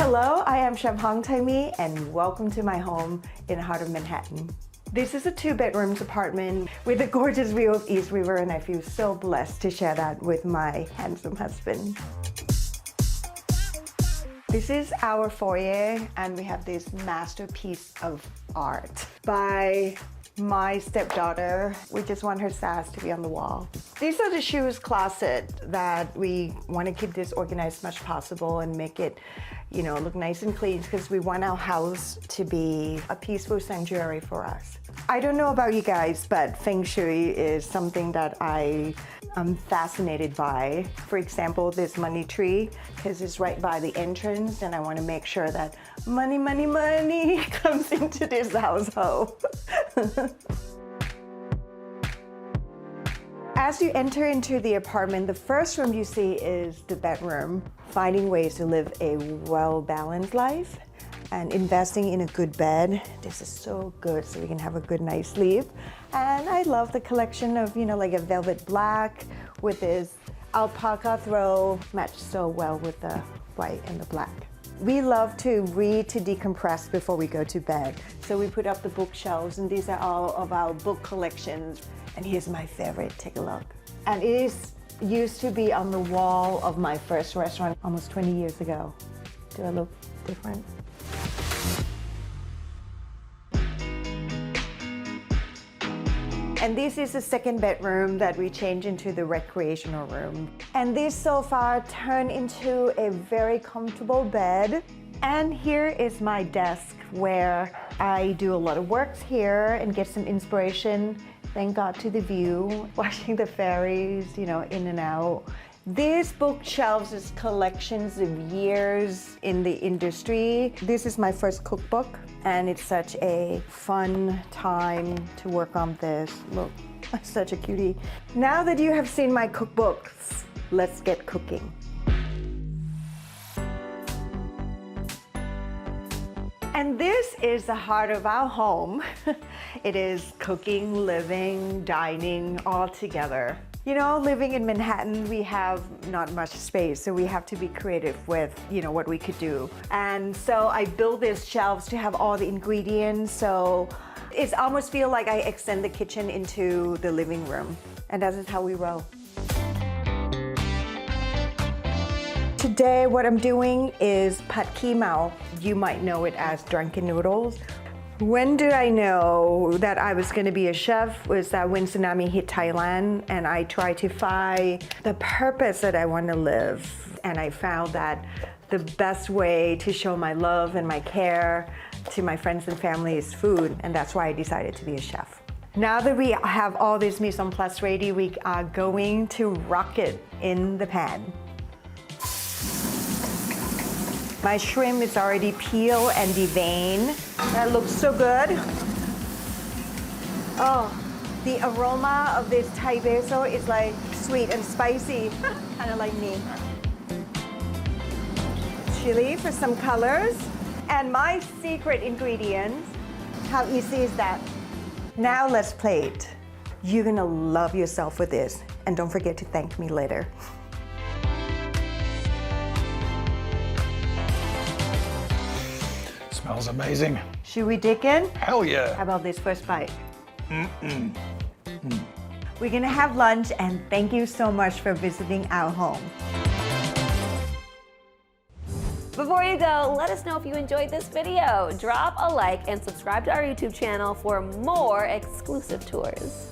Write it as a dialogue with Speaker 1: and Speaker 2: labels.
Speaker 1: Hello, I am Chef Hong Thaimee and welcome to my home in the heart of Manhattan. This is a 2-bedroom apartment with a gorgeous view of East River, and I feel so blessed to share that with my handsome husband. This is our foyer, and we have this masterpiece of art by my stepdaughter. We just want her sass to be on the wall. These are the shoes closet that we want to keep this organized as much as possible and make it, look nice and clean, because we want our house to be a peaceful sanctuary for us. I don't know about you guys, but feng shui is something that I am fascinated by. For example, this money tree, because it's right by the entrance, and I want to make sure that money, money, money comes into this household. As you enter into the apartment, the first room you see is the bedroom. Finding ways to live a well-balanced life and investing in a good bed. This is so good, so we can have a good night's sleep. And I love the collection of, like a velvet black with this alpaca throw, matched so well with the white and the black. We love to read to decompress before we go to bed. So we put up the bookshelves, and these are all of our book collections. And here's my favorite, take a look. And it used to be on the wall of my first restaurant almost 20 years ago. Do I look different? And this is the second bedroom that we changed into the recreational room. And this sofa turned into a very comfortable bed. And here is my desk where I do a lot of work here and get some inspiration. Thank God to the view, watching the ferries, in and out. These bookshelves is collections of years in the industry. This is my first cookbook, and it's such a fun time to work on this. Look, I'm such a cutie. Now that you have seen my cookbooks, let's get cooking. And this is the heart of our home. It is cooking, living, dining, all together. Living in Manhattan, we have not much space, so we have to be creative with, what we could do. And so I built these shelves to have all the ingredients, so it almost feels like I extend the kitchen into the living room. And that is how we roll. Today, what I'm doing is pad ki mao. You might know it as drunken noodles. When did I know that I was going to be a chef? Was that when tsunami hit Thailand, and I tried to find the purpose that I want to live. And I found that the best way to show my love and my care to my friends and family is food, and that's why I decided to be a chef. Now that we have all this mise en place ready, we are going to rock it in the pan. My shrimp is already peeled and deveined. That looks so good. Oh, the aroma of this Thai basil is like sweet and spicy, kind of like me. Chili for some colors. And my secret ingredients, how easy is that? Now let's plate. You're gonna love yourself with this. And don't forget to thank me later.
Speaker 2: Smells amazing.
Speaker 1: Should we dig in?
Speaker 2: Hell yeah.
Speaker 1: How about this first bite? We're gonna have lunch, and thank you so much for visiting our home.
Speaker 3: Before you go, let us know if you enjoyed this video. Drop a like and subscribe to our YouTube channel for more exclusive tours.